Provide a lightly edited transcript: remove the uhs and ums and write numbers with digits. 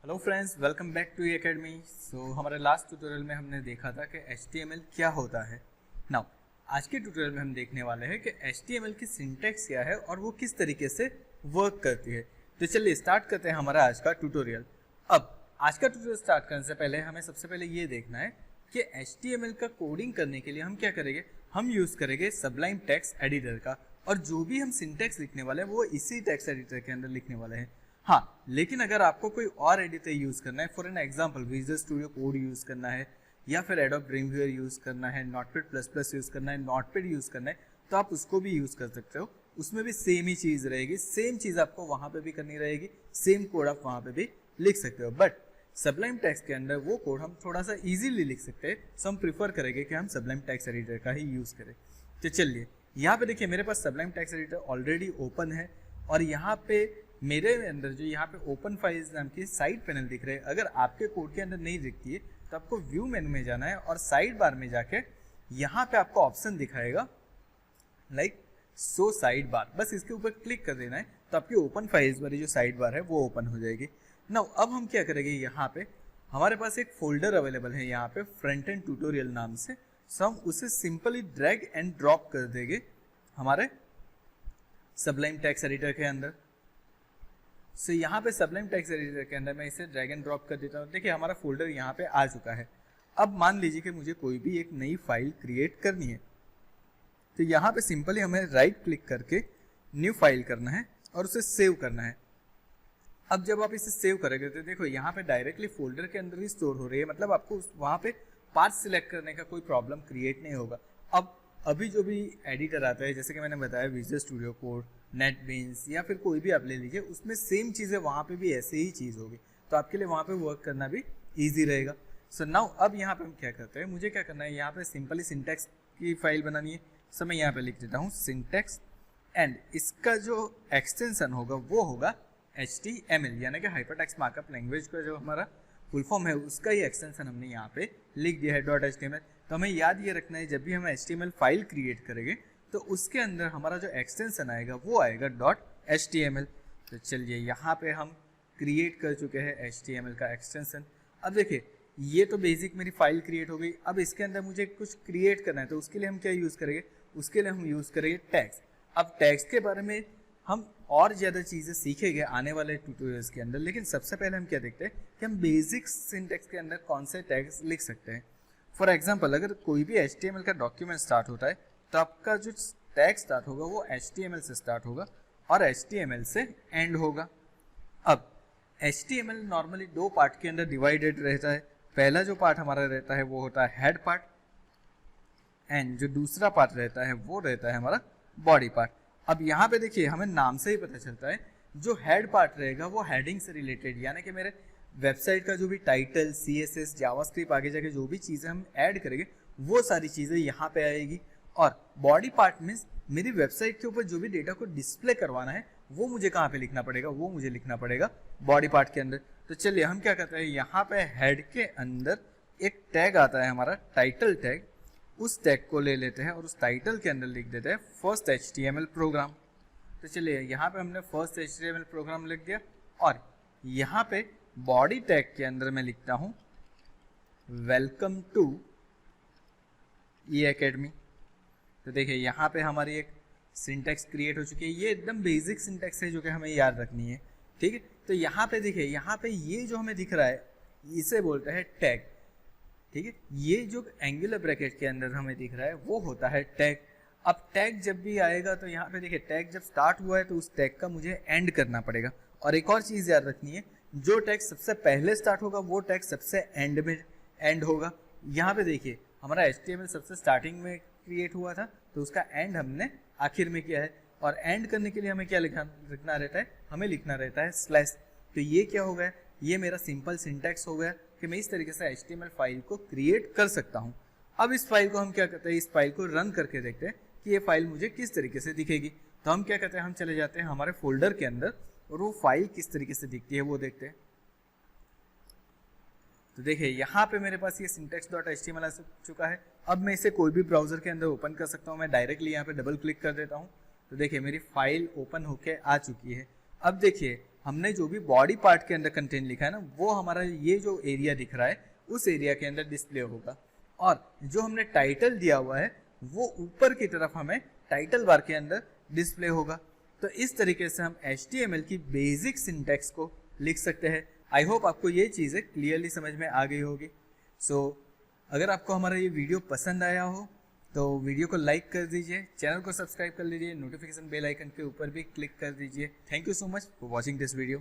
Hello friends, welcome back to academy. So हमारे last tutorial में हमने देखा था कि HTML क्या होता है। नाउ आज के ट्यूटोरियल में हम देखने वाले हैं कि HTML की सिंटैक्स क्या है और वो किस तरीके से वर्क करती है। तो चलिए स्टार्ट करते हैं हमारा आज का ट्यूटोरियल। अब आज का ट्यूटोरियल स्टार्ट करने से पहले हमें सबसे पहले ये देखना है कि HTML का कोडिंग करने के लिए हम क्या करेंगे। हम यूज़ करेंगे सबलाइम टेक्स्ट एडिटर का, और जो भी हम सिंटैक्स लिखने वाले हैं वो इसी टेक्स्ट एडिटर के अंदर लिखने वाले हैं। हाँ, लेकिन अगर आपको कोई और एडिटर यूज़ करना है, for an example visual studio code use करना है, या फिर एडोब ड्रीमवीवर यूज़ करना है, नोटपैड प्लस प्लस यूज़ करना है, नोटपैड यूज़ करना है, तो आप उसको भी यूज़ कर सकते हो। उसमें भी सेम ही चीज़ रहेगी, सेम चीज़ आपको वहाँ पे भी करनी रहेगी, सेम कोड आप वहाँ पे भी लिख सकते हो। बट सबलाइम टेक्स्ट के अंदर वो कोड हम थोड़ा सा ईजिली लिख सकते हैं, सो हम प्रीफर करेंगे कि हम सबलाइम टेक्स्ट एडिटर का ही यूज़ करें। तो चलिए यहाँ पे देखिए, मेरे पास Sublime Text editor already open है, और यहाँ पे मेरे अंदर जो यहाँ पे ओपन फाइल्स नाम की साइड पैनल दिख रहे हैं। अगर आपके कोड के अंदर नहीं दिखती है तो आपको व्यू मेनू में जाना है और साइड बार में जाके यहाँ पे आपको ऑप्शन दिखाएगा लाइक शो साइड बार, बस इसके ऊपर क्लिक कर देना है तो आपकी ओपन फाइल्स वाली जो साइड बार है वो ओपन हो जाएगी। नाउ अब हम क्या करेंगे, यहाँ पे हमारे पास एक फोल्डर अवेलेबल है यहाँ पे फ्रंट एंड ट्यूटोरियल नाम से, सो हम उसे सिंपली ड्रैग एंड ड्रॉप कर देंगे हमारे सबलाइम टेक्स्ट एडिटर के अंदर। सो यहाँ पे सबलाइम टेक्स्ट एडिटर के अंदर मैं इसे ड्रैग एंड ड्रॉप कर देता हूँ। देखिए हमारा फोल्डर यहाँ पे आ चुका है। अब मान लीजिए कि मुझे कोई भी एक नई फाइल क्रिएट करनी है, तो यहाँ पे सिंपली हमें राइट क्लिक करके न्यू फाइल करना है और उसे सेव करना है। अब जब आप इसे सेव करेंगे तो देखो यहाँ पे डायरेक्टली फोल्डर के अंदर ही स्टोर हो रही है, मतलब आपको वहाँ पे पार्ट सिलेक्ट करने का कोई प्रॉब्लम क्रिएट नहीं होगा। अब अभी जो भी एडिटर आता है, जैसे कि मैंने बताया विजुअल स्टूडियो कोड, नेटबीन्स या फिर कोई भी आप ले लीजिए, उसमें सेम चीज़ें वहाँ पे भी ऐसे ही चीज़ होगी, तो आपके लिए वहाँ पे वर्क करना भी ईजी रहेगा। सो नाउ अब यहाँ पे हम क्या करते हैं, मुझे क्या करना है, यहाँ पे सिंपली सिंटैक्स की फाइल बनानी है। सो मैं यहाँ पे लिख देता हूँ सिंटैक्स, एंड इसका जो एक्सटेंशन होगा वो होगा HTML, यानी कि हाइपरटेक्स्ट मार्कअप लैंग्वेज का जो हमारा फुल फॉर्म है उसका ही एक्सटेंशन हमने यहाँ पे लिख दिया है .html। तो हमें याद ये रखना है, जब भी हम HTML फाइल क्रिएट करेंगे तो उसके अंदर हमारा जो एक्सटेंशन आएगा वो आएगा .html। तो चलिए यहाँ पे हम क्रिएट कर चुके हैं HTML का एक्सटेंशन। अब देखिए ये तो बेसिक मेरी फाइल क्रिएट हो गई। अब इसके अंदर मुझे कुछ क्रिएट करना है, तो उसके लिए हम क्या यूज़ करेंगे, उसके लिए हम यूज़ करेंगे टैग्स। अब टैग्स के बारे में हम और ज़्यादा चीज़ें सीखेंगे आने वाले ट्यूटोरियल्स के अंदर, लेकिन सबसे पहले हम क्या देखते हैं कि हम बेसिक सिंटैक्स के अंदर कौन से टैग्स लिख सकते हैं। फॉर एग्जांपल अगर कोई भी HTML का डॉक्यूमेंट स्टार्ट होता है तो आपका जो टैग स्टार्ट होगा वो HTML से स्टार्ट होगा और HTML से एंड होगा। अब HTML नॉर्मली दो पार्ट के अंदर डिवाइडेड रहता है। पहला जो पार्ट हमारा रहता है वो होता है हेड पार्ट, एंड जो दूसरा पार्ट रहता है वो रहता है हमारा बॉडी पार्ट। अब यहाँ पे देखिए हमें नाम से ही पता चलता है, जो हेड पार्ट रहेगा वो हेडिंग से रिलेटेड, यानी कि मेरे वेबसाइट का जो भी टाइटल, CSS, जावास्क्रिप्ट आगे जाके जो भी चीज़ें हम ऐड करेंगे वो सारी चीज़ें यहाँ पे आएगी। और बॉडी पार्ट मीन्स मेरी वेबसाइट के ऊपर जो भी डेटा को डिस्प्ले करवाना है वो मुझे कहाँ पे लिखना पड़ेगा, वो मुझे लिखना पड़ेगा बॉडी पार्ट के अंदर। तो चलिए हम क्या करते हैं, यहाँ पे हेड के अंदर एक टैग आता है हमारा टाइटल टैग, उस टैग को ले लेते हैं और उस टाइटल के अंदर लिख देते हैं फर्स्ट HTML प्रोग्राम। तो चलिए यहाँ पे हमने फर्स्ट HTML प्रोग्राम लिख दिया, और यहाँ पे बॉडी टैग के अंदर मैं लिखता हूँ वेलकम टू eAcademy। तो देखिए यहाँ पे हमारी एक सिंटैक्स क्रिएट हो चुकी है। ये एकदम बेसिक सिंटैक्स है जो कि हमें याद रखनी है, ठीक है। तो यहाँ पे देखिए, यहाँ पे ये जो हमें दिख रहा है इसे बोलते हैं टैग, ठीक है। ये जो एंगुलर ब्रैकेट के अंदर हमें दिख रहा है वो होता है टैग। अब टैग जब भी आएगा तो यहाँ पे देखिए टैग जब स्टार्ट हुआ है तो उस टैग का मुझे एंड करना पड़ेगा। और एक और चीज़ याद रखनी है, जो टैग सबसे पहले स्टार्ट होगा वो टैग सबसे एंड में एंड होगा। यहाँ पे देखिए हमारा HTML सबसे स्टार्टिंग में क्रिएट हुआ था तो उसका एंड हमने आखिर में किया है, और एंड करने के लिए हमें क्या लिखना रहता है, हमें लिखना रहता है स्लैश। तो ये क्या हो गया, ये मेरा सिंपल सिंटैक्स हो गया कि मैं इस तरीके से HTML फाइल को क्रिएट कर सकता हूँ। अब इस फाइल को हम क्या करते हैं, इस फाइल को रन करके देखते हैं कि ये फाइल मुझे किस तरीके से दिखेगी। तो हम क्या करते हैं, हम चले जाते हैं हमारे फोल्डर के अंदर और वो फाइल किस तरीके से दिखती है वो देखते हैं। तो देखिए यहाँ पे मेरे पास ये syntax.html आ चुका है। अब मैं इसे कोई भी ब्राउजर के अंदर ओपन कर सकता हूँ। मैं डायरेक्टली यहाँ पे डबल क्लिक कर देता हूँ तो देखिए मेरी फाइल ओपन होके आ चुकी है। अब देखिए हमने जो भी बॉडी पार्ट के अंदर कंटेंट लिखा है ना, वो हमारा ये जो एरिया दिख रहा है उस एरिया के अंदर डिस्प्ले होगा। और जो हमने टाइटल दिया हुआ है वो ऊपर की तरफ हमें टाइटल बार के अंदर डिस्प्ले होगा। तो इस तरीके से हम HTML की बेसिक सिंटैक्स को लिख सकते हैं। आई होप आपको ये चीज़ें क्लियरली समझ में आ गई होगी। सो अगर आपको हमारा ये वीडियो पसंद आया हो तो वीडियो को लाइक कर दीजिए, चैनल को सब्सक्राइब कर लीजिए, नोटिफिकेशन बेल आइकन के ऊपर भी क्लिक कर दीजिए। Thank you so much for watching this video.